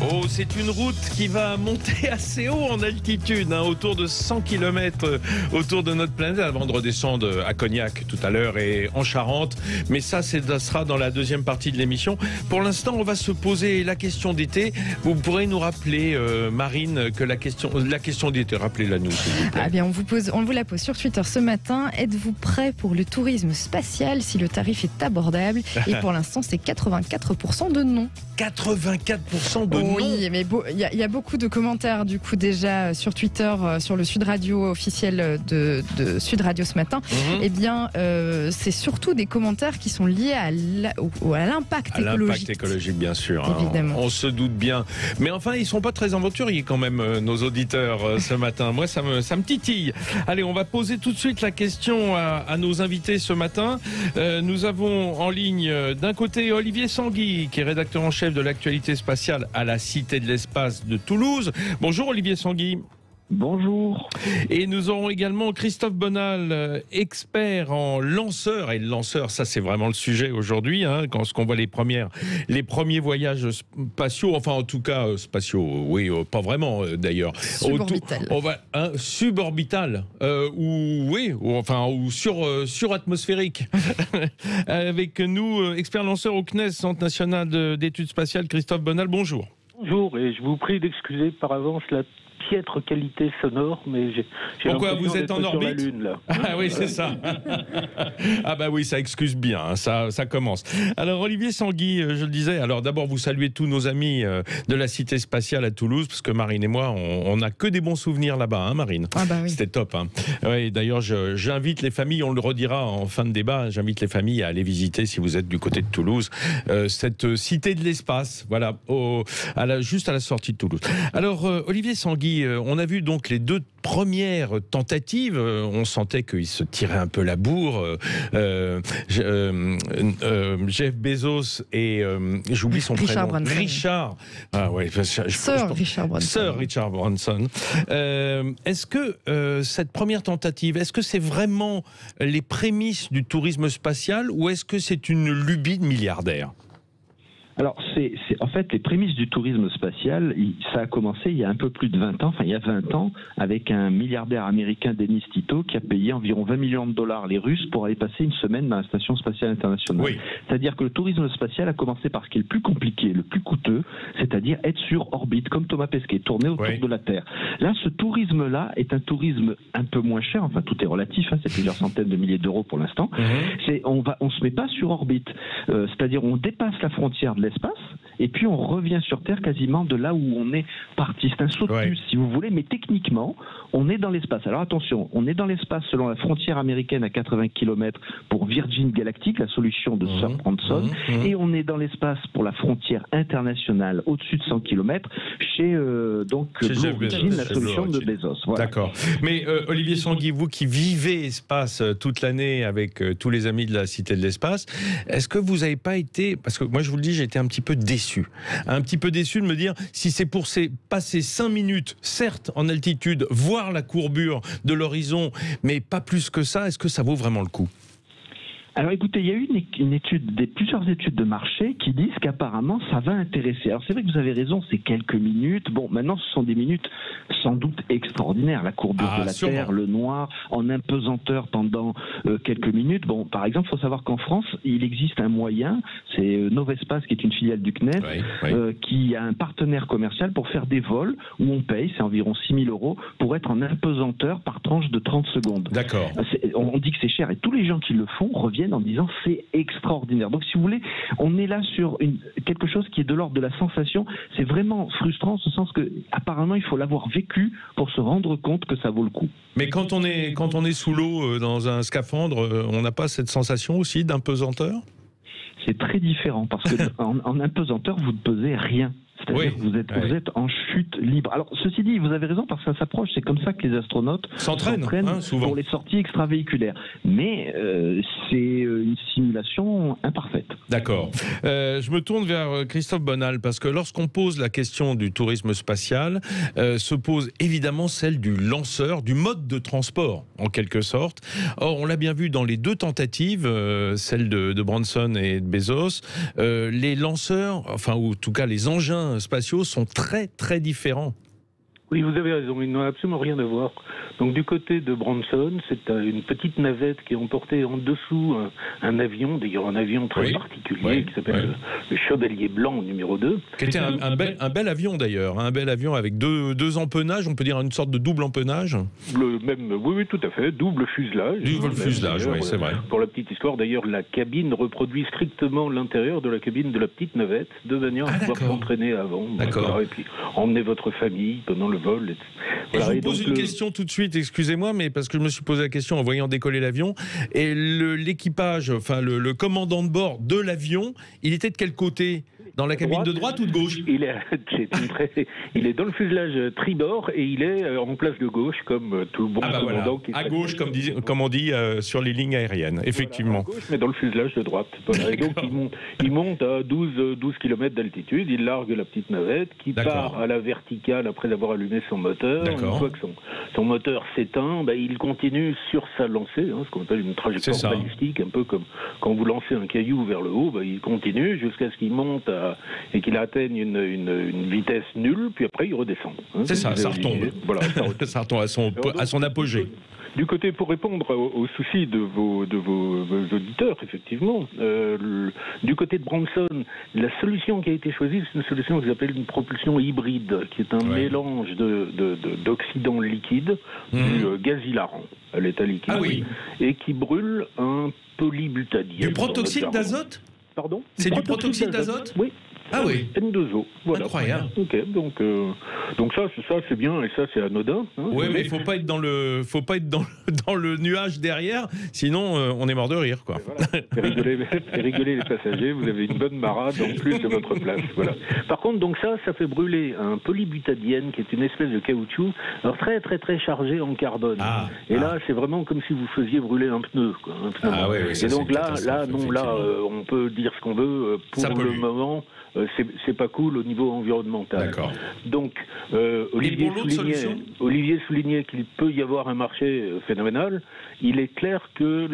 Oh, c'est une route qui va monter assez haut en altitude, autour de 100 km autour de notre planète, avant de redescendre à Cognac tout à l'heure et en Charente. Mais ça sera dans la deuxième partie de l'émission. Pour l'instant, on va se poser la question d'été. Vous pourrez nous rappeler, Marine, que la question d'été, rappelez-la nous, s'il vous plaît. Ah bien, on vous la pose sur Twitter ce matin. Êtes-vous prêt pour le tourisme spatial si le tarif est abordable? Et pour l'instant, c'est 84% de non. 84% de non. Oui, mais il y a beaucoup de commentaires du coup déjà sur Twitter, sur le Sud Radio officiel de Sud Radio ce matin. Eh bien, c'est surtout des commentaires qui sont liés à l'impact écologique. L'impact écologique, bien sûr. Évidemment. On se doute bien. Mais enfin, ils sont pas très aventuriers quand même, nos auditeurs, ce matin. Moi, ça me titille. Allez, on va poser tout de suite la question à nos invités ce matin. Nous avons en ligne d'un côté Olivier Sanguy, qui est rédacteur en chef de l'actualité spatiale à la Cité de l'Espace de Toulouse. Bonjour Olivier Sanguy. Bonjour. Et nous aurons également Christophe Bonal, expert en lanceurs. Et le lanceur, ça c'est vraiment le sujet aujourd'hui, quand on voit les premiers voyages spatiaux, enfin en tout cas spatiaux, oui, pas vraiment d'ailleurs. Suborbital. Suborbital, ou suratmosphérique. Avec nous, expert lanceur au CNES, Centre national d'études spatiales, Christophe Bonal, bonjour. Bonjour, et je vous prie d'excuser par avance la piètre qualité sonore, mais j'ai Pourquoi vous êtes en orbite sur la Lune, là. Ah oui, c'est ça. Ah bah oui, ça excuse bien, ça commence. Alors Olivier Sanguy, je le disais, alors d'abord vous saluez tous nos amis de la Cité spatiale à Toulouse, parce que Marine et moi, on n'a que des bons souvenirs là-bas, Marine. Ah bah oui. C'était top. Ouais, d'ailleurs, j'invite les familles, on le redira en fin de débat, j'invite les familles à aller visiter, si vous êtes du côté de Toulouse, cette Cité de l'Espace, voilà, juste à la sortie de Toulouse. Alors Olivier Sanguy, on a vu donc les deux premières tentatives, on sentait qu'il se tirait un peu la bourre. Jeff Bezos et j'oublie son Richard prénom. Branson. Richard. Ah ouais, Sir Richard Branson. Sir Richard Branson. Est-ce que cette première tentative, est-ce que c'est vraiment les prémices du tourisme spatial ou est-ce que c'est une lubie de milliardaire ? Alors, en fait, les prémices du tourisme spatial, ça a commencé il y a un peu plus de 20 ans, enfin il y a 20 ans, avec un milliardaire américain, Dennis Tito, qui a payé environ 20 millions de dollars les Russes pour aller passer une semaine dans la Station spatiale internationale. Oui. C'est-à-dire que le tourisme spatial a commencé par ce qui est le plus compliqué, le plus coûteux, c'est-à-dire être sur orbite, comme Thomas Pesquet, tourner autour de la Terre. Là, ce tourisme-là est un tourisme un peu moins cher, enfin tout est relatif, c'est plusieurs centaines de milliers d'euros pour l'instant. On se met pas sur orbite, c'est-à-dire on dépasse la frontière de l'espace, et puis on revient sur Terre quasiment de là où on est parti. C'est un saut de puce, si vous voulez, mais techniquement, on est dans l'espace. Alors attention, on est dans l'espace selon la frontière américaine à 80 km pour Virgin Galactic, la solution de Sir Branson, et on est dans l'espace pour la frontière internationale au-dessus de 100 km chez Blue Origin, la solution de Bezos. Voilà. D'accord. Mais Olivier Sanguy, vous qui vivez espace toute l'année avec tous les amis de la Cité de l'Espace, est-ce que vous n'avez pas été, parce que moi je vous le dis, j'ai été un petit peu déçu de me dire, si c'est pour passer 5 minutes, certes en altitude, voir la courbure de l'horizon, mais pas plus que ça, est-ce que ça vaut vraiment le coup ? Alors écoutez, il y a eu plusieurs études de marché qui disent qu'apparemment ça va intéresser. Alors c'est vrai que vous avez raison, c'est quelques minutes. Bon, maintenant ce sont des minutes sans doute extraordinaires. La courbure de la Terre, le noir, en impesanteur pendant quelques minutes. Bon, par exemple, il faut savoir qu'en France, il existe un moyen, c'est Novespace qui est une filiale du CNES, qui a un partenaire commercial pour faire des vols où on paye, c'est environ 6 000 € pour être en impesanteur par tranche de 30 secondes. D'accord. On dit que c'est cher et tous les gens qui le font reviennent en disant c'est extraordinaire. Donc si vous voulez, on est là sur quelque chose qui est de l'ordre de la sensation. C'est vraiment frustrant en ce sens que apparemment il faut l'avoir vécu pour se rendre compte que ça vaut le coup. Mais quand on est sous l'eau dans un scaphandre, on n'a pas cette sensation aussi d'impesanteur ? C'est très différent parce que en impesanteur vous ne pesez rien. C'est-à-dire que vous êtes en chute libre. Alors, ceci dit, vous avez raison, parce que ça s'approche. C'est comme ça que les astronautes s'entraînent souvent pour les sorties extravéhiculaires. Mais c'est une simulation imparfaite. D'accord. Je me tourne vers Christophe Bonal, parce que lorsqu'on pose la question du tourisme spatial, se pose évidemment celle du lanceur, du mode de transport, en quelque sorte. Or, on l'a bien vu dans les deux tentatives, celle de Branson et de Bezos, les lanceurs, enfin, ou en tout cas les engins spatiaux sont très très différents. Oui, vous avez raison, ils n'ont absolument rien à voir. Donc du côté de Branson, c'est une petite navette qui est emportée en dessous un avion, d'ailleurs un avion très particulier qui s'appelle le Chevalier Blanc numéro 2. Qui était un bel avion d'ailleurs, un bel avion avec deux empennages, on peut dire une sorte de double empennage. Oui, tout à fait, double fuselage. Double fuselage, oui, c'est vrai. Pour la petite histoire, d'ailleurs, la cabine reproduit strictement l'intérieur de la cabine de la petite navette, de manière à pouvoir s'entraîner avant. D'accord. Et puis emmener votre famille pendant le vol. Voilà. Je vous pose une question tout de suite, excusez-moi, mais parce que je me suis posé la question en voyant décoller l'avion. Et l'équipage, enfin le commandant de bord de l'avion, il était de quel côté ? Dans la cabine de droite ou de gauche ? Il est dans le fuselage tribord et il est en place de gauche, comme tout le bon commandant. À gauche, comme on dit sur les lignes aériennes, effectivement. Voilà, à gauche, mais dans le fuselage de droite. Voilà. Et donc il monte à 12 km d'altitude, il largue la petite navette qui part à la verticale après avoir allumé son moteur. Une fois que son moteur s'éteint, il continue sur sa lancée, ce qu'on appelle une trajectoire balistique, un peu comme quand vous lancez un caillou vers le haut, il continue jusqu'à ce qu'il monte et qu'il atteigne une vitesse nulle, puis après il redescend. C'est ça retombe. Voilà, ça retombe à son apogée. Du côté, pour répondre aux soucis de vos auditeurs, effectivement, du côté de Branson, la solution qui a été choisie, c'est une solution qu'ils appellent une propulsion hybride, qui est un mélange d'oxydant liquide, du gaz hilarant à l'état liquide, et qui brûle un polybutadiène. Du protoxyde d'azote ? Pardon ? C'est du protoxyde d'azote ? Oui. Ah oui. N2O. Voilà. Incroyable. Ok, donc ça c'est bien et ça c'est anodin. Oui, mais il faut pas être dans le nuage derrière, sinon on est mort de rire, quoi. Voilà. Fait rigoler les passagers. Vous avez une bonne marade en plus de votre place. Voilà. Par contre, donc ça fait brûler un polybutadiène qui est une espèce de caoutchouc, alors très très très chargé en carbone. Et là, c'est vraiment comme si vous faisiez brûler un pneu, quoi. Et donc là, on peut dire ce qu'on veut. Pour le moment, c'est pas cool au niveau environnemental. D'accord. Donc, Olivier soulignait qu'il peut y avoir un marché phénoménal. Il est clair que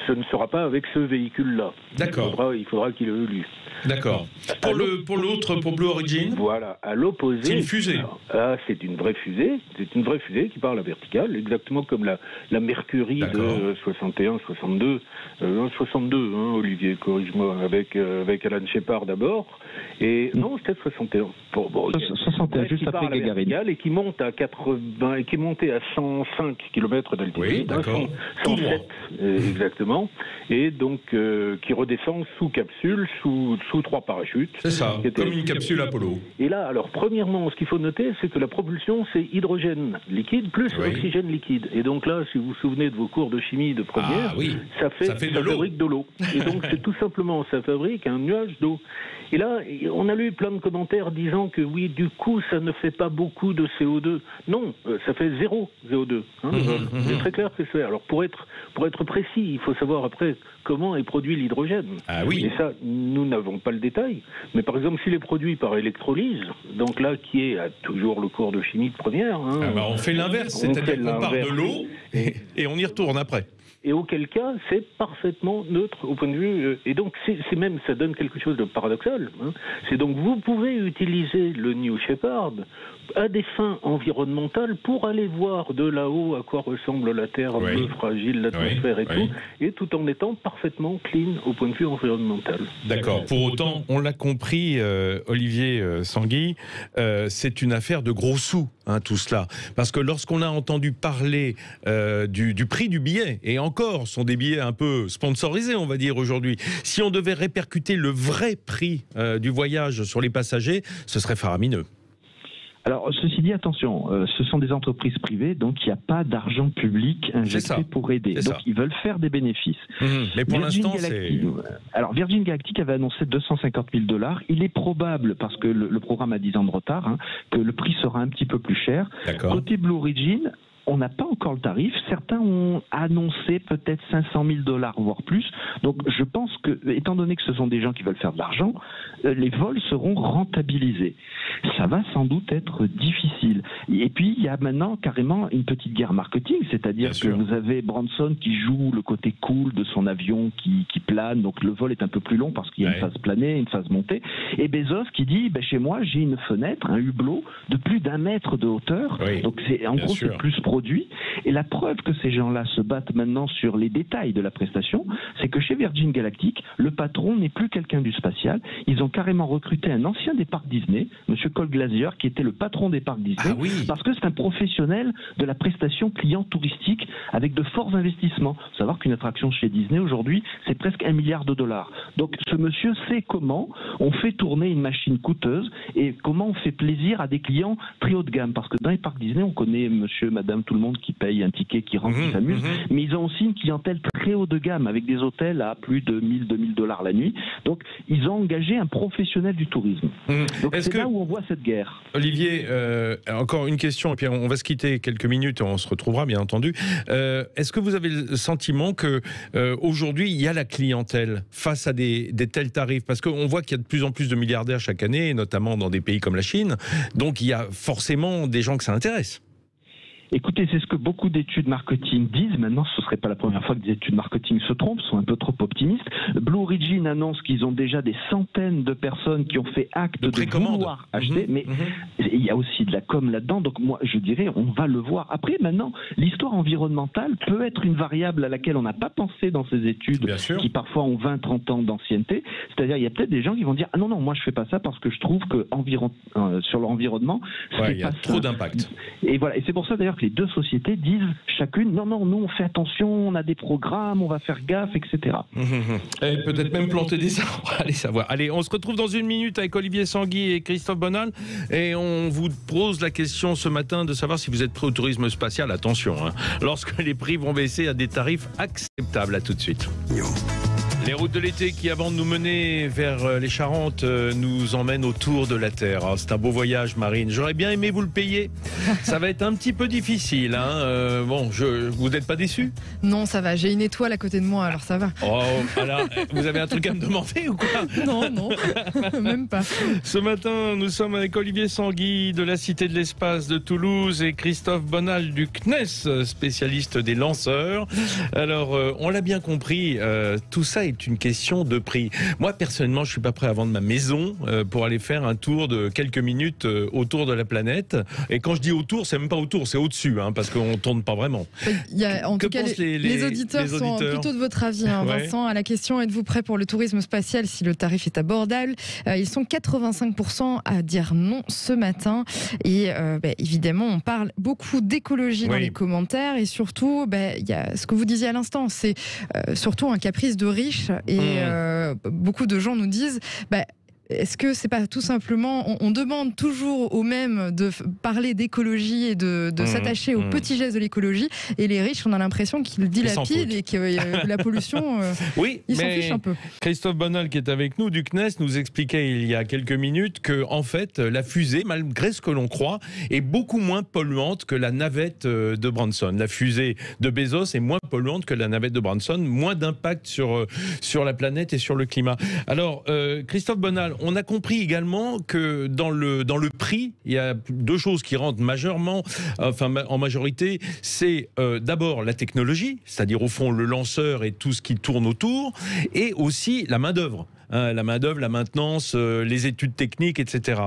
ce ne sera pas avec ce véhicule-là. D'accord. Il faudra qu'il évolue. D'accord. Pour l'autre, pour Blue Origin. Voilà, à l'opposé. C'est une fusée. C'est une vraie fusée. C'est une vraie fusée qui part à la verticale, exactement comme la Mercury de 61, 62, 62. Olivier, corrige-moi, avec Alan Shepard d'abord. Et non, c'était 61. 61, juste après Gagarine. Et qui monte à 80, qui est monté à 105 km d'altitude. Oui, d'accord. 107, exactement. Et donc qui redescend sous capsule, sous 3 parachutes. C'est ça, comme une capsule Apollo. Et là, alors premièrement, ce qu'il faut noter, c'est que la propulsion, c'est hydrogène liquide plus oxygène liquide. Et donc là, si vous vous souvenez de vos cours de chimie de première, ça fabrique de l'eau. Et donc c'est tout simplement, ça fabrique un nuage d'eau. Et là, on a lu plein de commentaires disant que oui, du coup, ça ne fait pas beaucoup de CO2. Non, ça fait 0 CO2. C'est très clair que c'est. Alors pour être précis, il faut savoir après comment est produit l'hydrogène. Et ça, nous n'avons pas le détail. Mais par exemple, s'il est produit par électrolyse, donc là, qui est toujours le cours de chimie de première. On fait l'inverse, c'est-à-dire qu'on part de l'eau et on y retourne après. Et auquel cas, c'est parfaitement neutre au point de vue... et donc, c'est même, ça donne quelque chose de paradoxal. C'est donc, vous pouvez utiliser le New Shepard à des fins environnementales pour aller voir de là-haut à quoi ressemble la Terre, un peu fragile, l'atmosphère et tout en étant parfaitement clean au point de vue environnemental. D'accord. Pour autant, on l'a compris, Olivier Sanguy, c'est une affaire de gros sous, tout cela. Parce que lorsqu'on a entendu parler du prix du billet, et encore, ce sont des billets un peu sponsorisés, on va dire aujourd'hui, si on devait répercuter le vrai prix du voyage sur les passagers, ce serait faramineux. Alors, ceci dit, attention, ce sont des entreprises privées, donc il n'y a pas d'argent public injecté pour aider. Donc, ils veulent faire des bénéfices. Mais pour l'instant, c'est... Alors, Virgin Galactic avait annoncé 250 000 $. Il est probable, parce que le programme a 10 ans de retard, que le prix sera un petit peu plus cher. Côté Blue Origin, on n'a pas encore le tarif. Certains ont annoncé peut-être 500 000 $, voire plus. Donc, je pense que, étant donné que ce sont des gens qui veulent faire de l'argent, les vols seront rentabilisés. ça va sans doute être difficile. Et puis, il y a maintenant carrément une petite guerre marketing, c'est-à-dire que vous avez Branson qui joue le côté cool de son avion qui plane, donc le vol est un peu plus long parce qu'il y a une phase planée, une phase montée, et Bezos qui dit, chez moi, j'ai une fenêtre, un hublot de plus d'1 mètre de hauteur, donc en gros, c'est plus produit. Et la preuve que ces gens-là se battent maintenant sur les détails de la prestation, c'est que chez Virgin Galactic, le patron n'est plus quelqu'un du spatial. Ils ont carrément recruté un ancien des parcs Disney, Monsieur Cole Glazier, qui était le patron des parcs Disney, parce que c'est un professionnel de la prestation client touristique avec de forts investissements. Il faut savoir qu'une attraction chez Disney aujourd'hui, c'est presque $1 milliard. Donc ce monsieur sait comment on fait tourner une machine coûteuse et comment on fait plaisir à des clients très haut de gamme. Parce que dans les parcs Disney, on connaît monsieur, madame, tout le monde qui paye un ticket, qui rentre, qui s'amuse, mais ils ont aussi une clientèle très haut de gamme avec des hôtels à plus de $1 000-2 000 la nuit. Donc ils ont engagé un professionnel du tourisme. Donc c'est là où on voit cette guerre. Olivier, encore une question, et puis on va se quitter quelques minutes et on se retrouvera bien entendu. Est-ce que vous avez le sentiment que aujourd'hui il y a la clientèle face à des tels tarifs? Parce qu'on voit qu'il y a de plus en plus de milliardaires chaque année, notamment dans des pays comme la Chine. Donc il y a forcément des gens que ça intéresse. Écoutez, c'est ce que beaucoup d'études marketing disent. Maintenant, ce ne serait pas la première fois que des études marketing se trompent, sont un peu trop optimistes. Blue Origin annonce qu'ils ont déjà des centaines de personnes qui ont fait acte de vouloir acheter. Mais il y a aussi de la com là-dedans. Donc moi, je dirais, on va le voir. Après, maintenant, l'histoire environnementale peut être une variable à laquelle on n'a pas pensé dans ces études qui parfois ont 20-30 ans d'ancienneté. C'est-à-dire, il y a peut-être des gens qui vont dire « Ah non, moi je ne fais pas ça parce que je trouve que sur l'environnement, il y a trop d'impact. » Et voilà. Et c'est pour ça d'ailleurs que les deux sociétés disent chacune non, nous on fait attention, on a des programmes, on va faire gaffe, etc. Et peut-être même planter des arbres, allez savoir. Allez, on se retrouve dans une minute avec Olivier Sanguy et Christophe Bonal et on vous pose la question ce matin de savoir si vous êtes prêt au tourisme spatial. Attention, lorsque les prix vont baisser à des tarifs acceptables. À tout de suite. Les routes de l'été qui, avant de nous mener vers les Charentes, nous emmènent autour de la Terre. C'est un beau voyage, Marine. J'aurais bien aimé vous le payer. Ça va être un petit peu difficile. Vous n'êtes pas déçu? Non, ça va. J'ai une étoile à côté de moi, alors ça va. Oh, alors, vous avez un truc à me demander ou quoi? Non, même pas. Ce matin, nous sommes avec Olivier Sanguy de la Cité de l'Espace de Toulouse et Christophe Bonal du CNES, spécialiste des lanceurs. Alors, on l'a bien compris, tout ça est une question de prix. Moi, personnellement, je suis pas prêt à vendre ma maison pour aller faire un tour de quelques minutes autour de la planète. Et quand je dis autour, c'est même pas autour, c'est au-dessus, parce qu'on tourne pas vraiment. En tout cas, les auditeurs sont plutôt de votre avis, Vincent, à la question « Êtes-vous prêt pour le tourisme spatial si le tarif est abordable ?» Ils sont 85% à dire non ce matin. Et évidemment, on parle beaucoup d'écologie dans les commentaires. Et surtout, il y a ce que vous disiez à l'instant, c'est surtout un caprice de riche. Et beaucoup de gens nous disent est-ce que c'est pas tout simplement, on demande toujours aux mêmes de parler d'écologie et de s'attacher aux petits gestes de l'écologie, et les riches, on a l'impression qu'ils dilapident et que la pollution, ils s'en fichent un peu. Christophe Bonal, qui est avec nous du CNES, nous expliquait il y a quelques minutes que, en fait, la fusée, malgré ce que l'on croit, est beaucoup moins polluante que la navette de Branson. La fusée de Bezos est moins polluante que la navette de Branson, moins d'impact sur la planète et sur le climat. Alors, Christophe Bonal, on a compris également que dans le prix, il y a deux choses qui rentrent en majorité. C'est d'abord la technologie, c'est-à-dire au fond le lanceur et tout ce qui tourne autour, et aussi la main-d'œuvre. La main-d'œuvre, la maintenance, les études techniques, etc.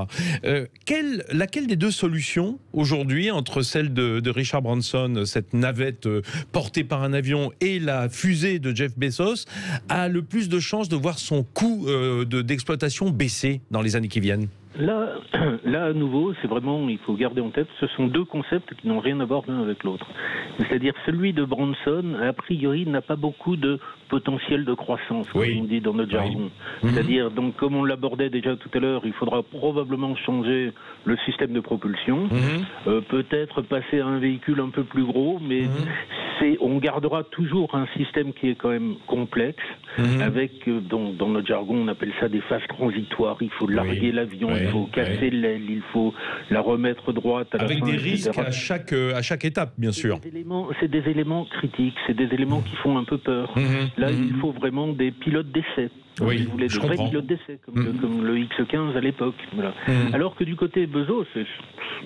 Laquelle des deux solutions aujourd'hui, entre celle de Richard Branson, cette navette portée par un avion, et la fusée de Jeff Bezos, a le plus de chances de voir son coût d'exploitation baisser dans les années qui viennent? Là, à nouveau, c'est vraiment, il faut garder en tête, ce sont deux concepts qui n'ont rien à voir l'un avec l'autre. C'est-à-dire, celui de Branson, a priori, n'a pas beaucoup de potentiel de croissance, comme on dit dans notre jargon. C'est-à-dire, donc, comme on l'abordait déjà tout à l'heure, il faudra probablement changer le système de propulsion, peut-être passer à un véhicule un peu plus gros, mais on gardera toujours un système qui est quand même complexe, avec, dans notre jargon, on appelle ça des phases transitoires. Il faut larguer l'avion, il faut casser l'aile, il faut la remettre droite à la fin, avec des risques à chaque étape, bien sûr. C'est des éléments critiques, c'est des éléments qui font un peu peur. Là, il faut vraiment des pilotes d'essai. Oui, si vous voulez, des vrais pilotes d'essai, comme le X-15 à l'époque. Voilà. Alors que du côté Bezos,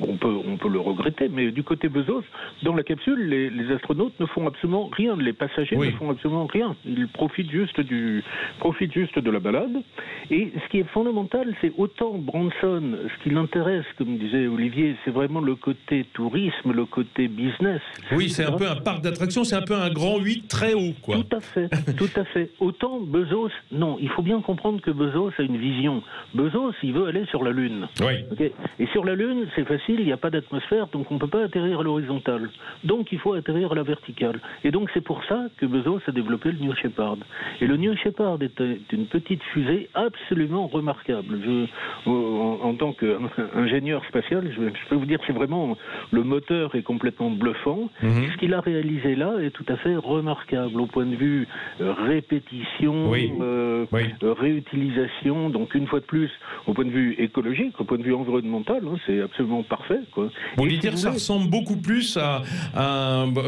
on peut le regretter, mais du côté Bezos, dans la capsule, les astronautes ne font absolument rien, les passagers ne font absolument rien. Ils profitent juste de la balade. Et ce qui est fondamental, c'est autant Branson, ce qui l'intéresse, comme disait Olivier, c'est vraiment le côté tourisme, le côté business. Oui, c'est un peu un parc d'attractions, c'est un peu un grand 8 très haut, quoi. Tout à fait. Autant Bezos, non. Il faut bien comprendre que Bezos a une vision. Bezos, il veut aller sur la Lune. Oui. Okay. Et sur la Lune, c'est facile, il n'y a pas d'atmosphère, donc on ne peut pas atterrir à l'horizontale. Donc il faut atterrir à la verticale. Et donc c'est pour ça que Bezos a développé le New Shepard. Et le New Shepard est une petite fusée absolument remarquable. En tant qu'ingénieur spatial, je peux vous dire que c'est vraiment, le moteur est complètement bluffant. Ce qu'il a réalisé là est tout à fait remarquable au point de vue répétition, réutilisation, donc une fois de plus, au point de vue écologique, au point de vue environnemental, c'est absolument parfait, quoi. Vous voulez dire que ça ressemble beaucoup plus à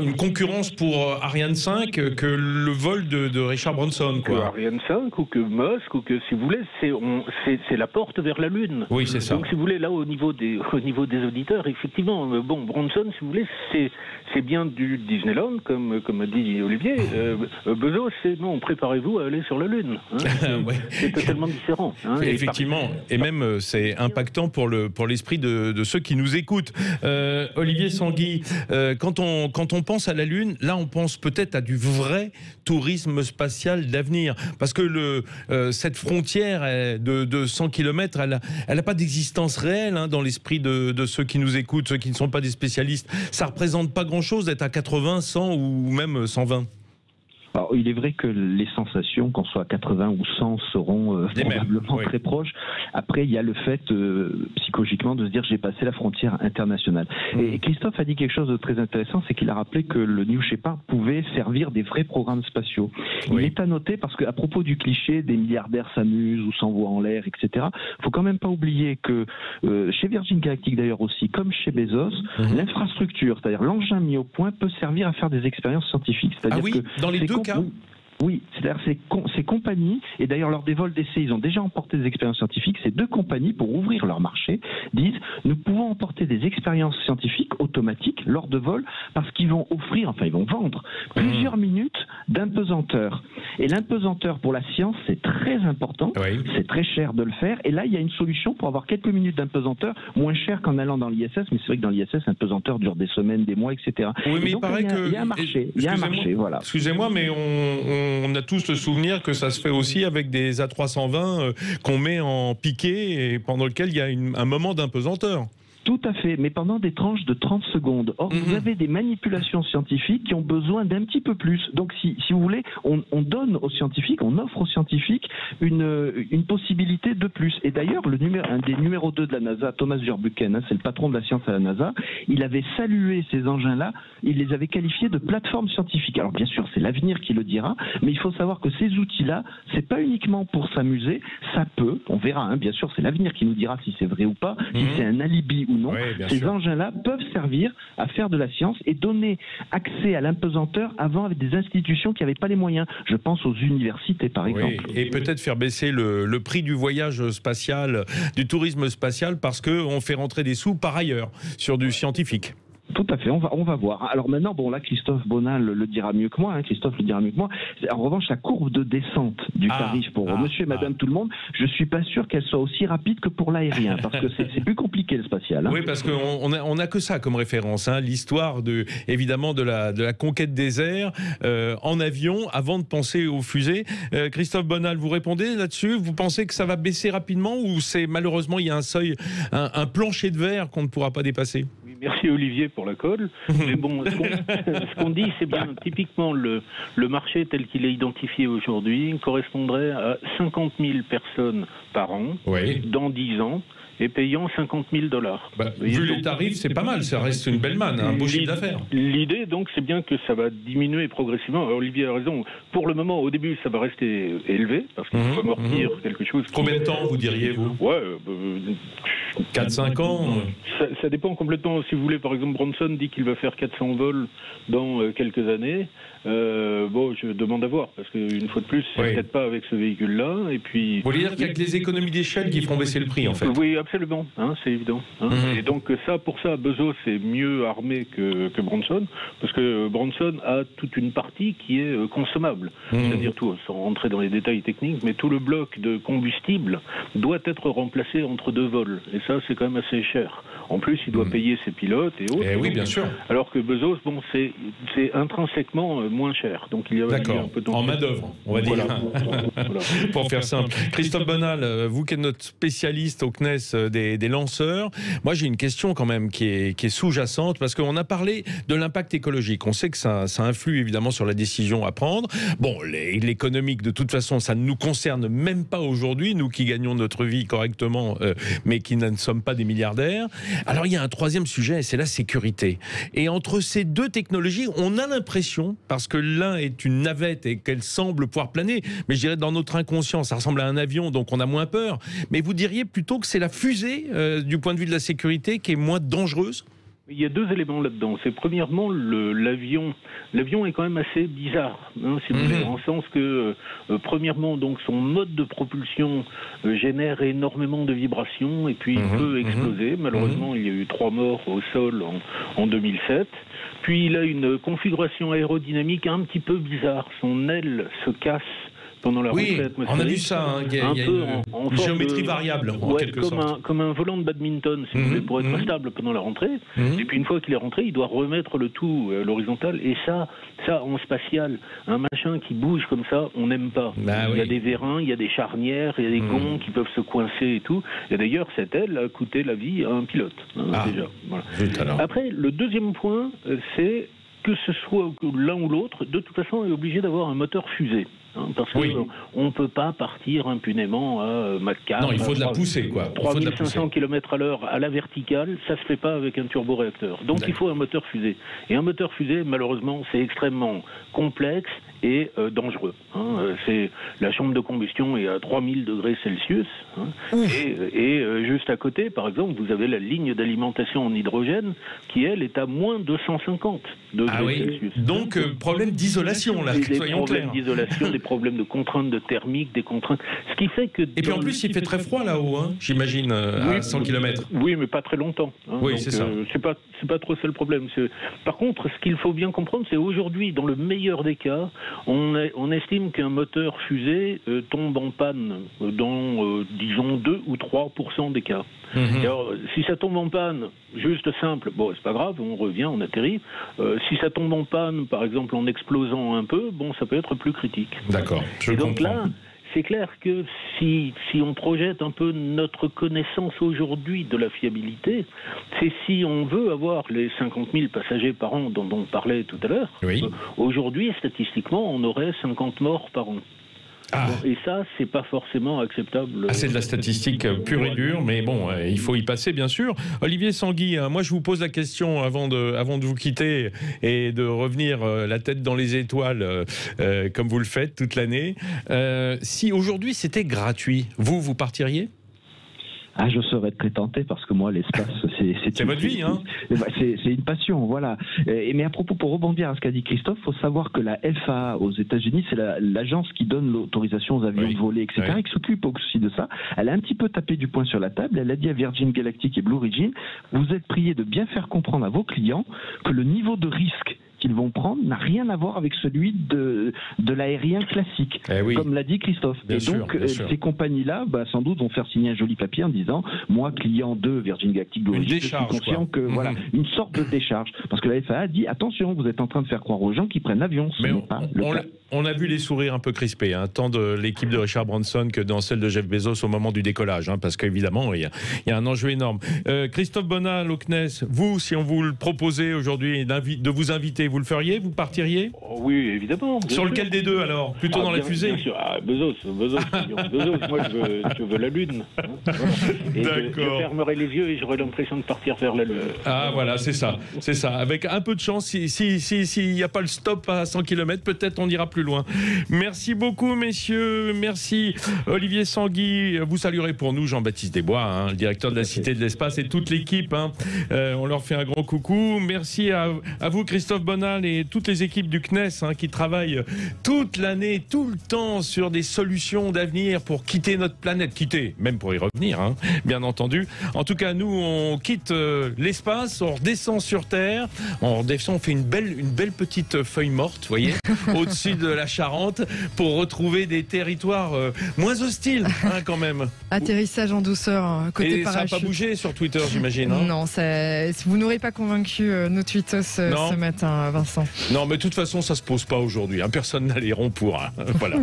une concurrence pour Ariane 5 que le vol de Richard Branson, quoi. Que Ariane 5 ou que Musk, ou que, si vous voulez, c'est la porte vers la Lune. Oui, c'est ça. Donc, si vous voulez, là, au niveau des auditeurs, effectivement, Branson, si vous voulez, c'est bien du Disneyland, comme a dit Olivier. Bezos, c'est non, préparez-vous à aller sur la Lune. C'est totalement différent. Effectivement, et même c'est impactant pour l'esprit de ceux qui nous écoutent. Olivier Sanguy, quand on pense à la Lune, là on pense peut-être à du vrai tourisme spatial d'avenir, parce que cette frontière de 100 km, elle n'a pas d'existence réelle dans l'esprit de ceux qui nous écoutent, ceux qui ne sont pas des spécialistes. Ça représente pas grand-chose d'être à 80, 100 ou même 120. Alors, il est vrai que les sensations, qu'on soit à 80 ou 100, seront probablement très proches. Après, il y a le fait, psychologiquement, de se dire j'ai passé la frontière internationale. Et Christophe a dit quelque chose de très intéressant, c'est qu'il a rappelé que le New Shepard pouvait servir des vrais programmes spatiaux. Il est à noter, parce qu'à propos du cliché des milliardaires s'amusent ou s'envoient en l'air, etc., faut quand même pas oublier que chez Virgin Galactic d'ailleurs aussi, comme chez Bezos, l'infrastructure, c'est-à-dire l'engin mis au point, peut servir à faire des expériences scientifiques. C'est-à-dire que dans les deux cas. Oui, c'est-à-dire ces compagnies, et d'ailleurs lors des vols d'essai, ils ont déjà emporté des expériences scientifiques, ces deux compagnies, pour ouvrir leur marché, disent nous pouvons emporter des expériences scientifiques automatiques lors de vols, parce qu'ils vont ils vont vendre plusieurs minutes d'impesanteur. Et l'impesanteur pour la science, c'est très important, c'est très cher de le faire, et là il y a une solution pour avoir quelques minutes d'impesanteur, moins cher qu'en allant dans l'ISS, mais c'est vrai que dans l'ISS, l'impesanteur dure des semaines, des mois, etc. Oui, mais il paraît qu'il y a un marché, voilà. Excusez-moi, mais on a tous le souvenir que ça se fait aussi avec des A320 qu'on met en piqué et pendant lequel il y a un moment d'impesanteur. Tout à fait, mais pendant des tranches de 30 secondes. Or, vous avez des manipulations scientifiques qui ont besoin d'un petit peu plus. Donc, si vous voulez, on donne aux scientifiques, on offre aux scientifiques une possibilité de plus. Et d'ailleurs, un des numéros 2 de la NASA, Thomas Verbuchen, c'est le patron de la science à la NASA, il avait salué ces engins-là, il les avait qualifiés de plateformes scientifiques. Alors, bien sûr, c'est l'avenir qui le dira, mais il faut savoir que ces outils-là, c'est pas uniquement pour s'amuser, ça peut, on verra, bien sûr, c'est l'avenir qui nous dira si c'est vrai ou pas, si c'est un alibi ou non. Ces engins-là peuvent servir à faire de la science et donner accès à l'impesanteur avant avec des institutions qui n'avaient pas les moyens. Je pense aux universités, par exemple. Et peut-être faire baisser le prix du voyage spatial, du tourisme spatial, parce qu'on fait rentrer des sous par ailleurs sur du scientifique. Tout à fait, on va voir. Alors maintenant, là, Christophe Bonal le dira mieux que moi. Christophe le dira mieux que moi. En revanche, la courbe de descente du tarif pour monsieur et madame tout le monde, je suis pas sûr qu'elle soit aussi rapide que pour l'aérien, parce que c'est plus compliqué le spatial. Oui, parce qu'on a que ça comme référence, l'histoire évidemment de la conquête des airs en avion, avant de penser aux fusées. Christophe Bonal, vous répondez là-dessus? Vous pensez que ça va baisser rapidement, ou malheureusement il y a un seuil, un plancher de verre qu'on ne pourra pas dépasser? Merci Olivier pour la colle. Mais bon, ce qu'on dit, c'est bien typiquement le marché tel qu'il est identifié aujourd'hui correspondrait à 50 000 personnes par an dans 10 ans. et payant $50 000. Vu les tarifs, c'est pas mal, ça reste une belle manne, un beau chiffre d'affaires. L'idée, donc, c'est bien que ça va diminuer progressivement. Alors, Olivier a raison, pour le moment, au début, ça va rester élevé, parce qu'il faut amortir quelque chose. Combien de temps, vous diriez, vous? 4-5 ans ça dépend complètement. Si vous voulez, par exemple, Branson dit qu'il va faire 400 vols dans quelques années. Je demande à voir, parce qu'une fois de plus, c'est peut-être pas avec ce véhicule-là. Et puis, vous voulez dire qu'il y a que les économies d'échelle qui feront baisser le prix, en fait? Oui, absolument, c'est évident. Et donc, pour ça, Bezos est mieux armé que Branson, parce que Branson a toute une partie qui est consommable. C'est-à-dire tout, sans rentrer dans les détails techniques, mais tout le bloc de combustible doit être remplacé entre 2 vols. Et ça, c'est quand même assez cher. En plus, il doit payer ses pilotes et autres. Oui, bien sûr. Alors que Bezos, c'est intrinsèquement moins cher. Donc il y a un peu en main-d'œuvre, on va dire. Voilà. Pour faire simple. Christophe Bonal, vous qui êtes notre spécialiste au CNES des lanceurs, moi j'ai une question quand même qui est sous-jacente, parce qu'on a parlé de l'impact écologique. On sait que ça influe évidemment sur la décision à prendre. Bon, l'économique, de toute façon, ça ne nous concerne même pas aujourd'hui, nous qui gagnons notre vie correctement, mais qui ne sommes pas des milliardaires. Alors il y a un troisième sujet, c'est la sécurité. Et entre ces deux technologies, on a l'impression, parce que l'un est une navette et qu'elle semble pouvoir planer, mais je dirais dans notre inconscient, ça ressemble à un avion, donc on a moins peur. Mais vous diriez plutôt que c'est la fusée, du point de vue de la sécurité, qui est moins dangereuse? Il y a 2 éléments là-dedans. C'est premièrement l'avion. L'avion est quand même assez bizarre, si vous voulez, en sens que premièrement, donc son mode de propulsion génère énormément de vibrations et puis il peut exploser. Malheureusement, il y a eu 3 morts au sol en 2007. Puis il a une configuration aérodynamique un petit peu bizarre. Son aile se casse pendant la rentrée atmosphérique. On a vu ça, il y a une géométrie variable, en quelque sorte. Comme un volant de badminton, si vous voulez, pour être stable pendant la rentrée. Et puis une fois qu'il est rentré, il doit remettre le tout à l'horizontale. Et ça, en spatial, un machin qui bouge comme ça, on n'aime pas. Il y a des vérins, il y a des charnières, il y a des gonds qui peuvent se coincer et tout. Et d'ailleurs, cette aile a coûté la vie à un pilote, déjà. Voilà. Après, le deuxième point, c'est que ce soit l'un ou l'autre, de toute façon, on est obligé d'avoir un moteur fusée. Parce qu'on ne peut pas partir impunément à Mach 4. Non, il faut de la pousser, quoi. 3500 km/h à la verticale, ça ne se fait pas avec un turboréacteur. Donc il faut un moteur fusée. Et un moteur fusée, malheureusement, c'est extrêmement complexe et dangereux. C'est la chambre de combustion est à 3000 degrés Celsius. Et juste à côté, par exemple, vous avez la ligne d'alimentation en hydrogène qui, elle, est à moins 250 degrés Celsius. Donc, problème d'isolation, là, soyons clairs. D'isolation, des problèmes de contraintes de thermique, des contraintes... Ce qui fait que... Et puis en plus, il fait très froid là-haut, j'imagine, à 100 km. Oui, mais pas très longtemps. Oui, c'est ça. C'est pas trop ça le problème. Par contre, ce qu'il faut bien comprendre, c'est aujourd'hui, dans le meilleur des cas, on estime qu'un moteur fusée tombe en panne dans, disons, 2 ou 3% des cas. Alors, si ça tombe en panne, juste simple, c'est pas grave, on revient, on atterrit. Si ça tombe en panne, par exemple, en explosant un peu, ça peut être plus critique. D'accord, Et donc là, c'est clair que si on projette un peu notre connaissance aujourd'hui de la fiabilité, c'est si on veut avoir les 50 000 passagers par an dont on parlait tout à l'heure, aujourd'hui, statistiquement, on aurait 50 morts par an. Et ça, c'est pas forcément acceptable. C'est de la statistique pure et dure, mais bon, il faut y passer, bien sûr. Olivier Sanguy, moi je vous pose la question avant de vous quitter et de revenir la tête dans les étoiles, comme vous le faites toute l'année. Si aujourd'hui c'était gratuit, vous partiriez ? Je serais très tenté, parce que moi, l'espace, c'est votre vie, c'est une passion, voilà. Mais à propos, pour rebondir à ce qu'a dit Christophe, il faut savoir que la FAA aux États-Unis, c'est l'agence qui donne l'autorisation aux avions de voler, etc., et qui s'occupe aussi de ça. Elle a un petit peu tapé du poing sur la table. Elle a dit à Virgin Galactic et Blue Origin, vous êtes priés de bien faire comprendre à vos clients que le niveau de risque qu'ils vont prendre n'a rien à voir avec celui de l'aérien classique, comme l'a dit Christophe. Bien sûr. Ces compagnies-là, sans doute, vont faire signer un joli papier en disant, moi, client de Virgin Galactic, je suis conscient que une sorte de décharge. Parce que la FAA a dit, attention, vous êtes en train de faire croire aux gens qui prennent l'avion. On a vu les sourires un peu crispés, tant de l'équipe de Richard Branson que dans celle de Jeff Bezos au moment du décollage, parce qu'évidemment, il y a un enjeu énorme. Christophe Bonal au CNES, vous, si on vous le proposait aujourd'hui de vous inviter, vous le feriez? Vous partiriez? Oui, évidemment. Sur lequel des deux alors? Plutôt dans la fusée? Bien sûr. Bezos. Moi, je veux la Lune. Hein. Voilà. Et je fermerai les yeux et j'aurai l'impression de partir vers la Lune. Ah voilà, c'est ça. Avec un peu de chance, s'il n'y a pas le stop à 100 km, peut-être on ira plus loin. Merci beaucoup, messieurs. Merci, Olivier Sanguy. Vous saluerez pour nous Jean-Baptiste Desbois, le directeur de la Cité de l'Espace, et toute l'équipe. On leur fait un grand coucou. Merci à vous, Christophe Bonal, et toutes les équipes du CNES qui travaillent toute l'année, tout le temps, sur des solutions d'avenir pour quitter notre planète. Même pour y revenir, bien entendu. En tout cas, nous, on quitte l'espace, on redescend sur Terre, on fait une belle petite feuille morte, vous voyez, au-dessus de la Charente, pour retrouver des territoires moins hostiles, quand même. Atterrissage en douceur, côté parachute. Ça n'a pas bougé sur Twitter, j'imagine. Non, vous n'aurez pas convaincu nos tweetos ce matin, Vincent. Non, mais de toute façon, ça se pose pas aujourd'hui. Personne n'a les ronds pour. Voilà.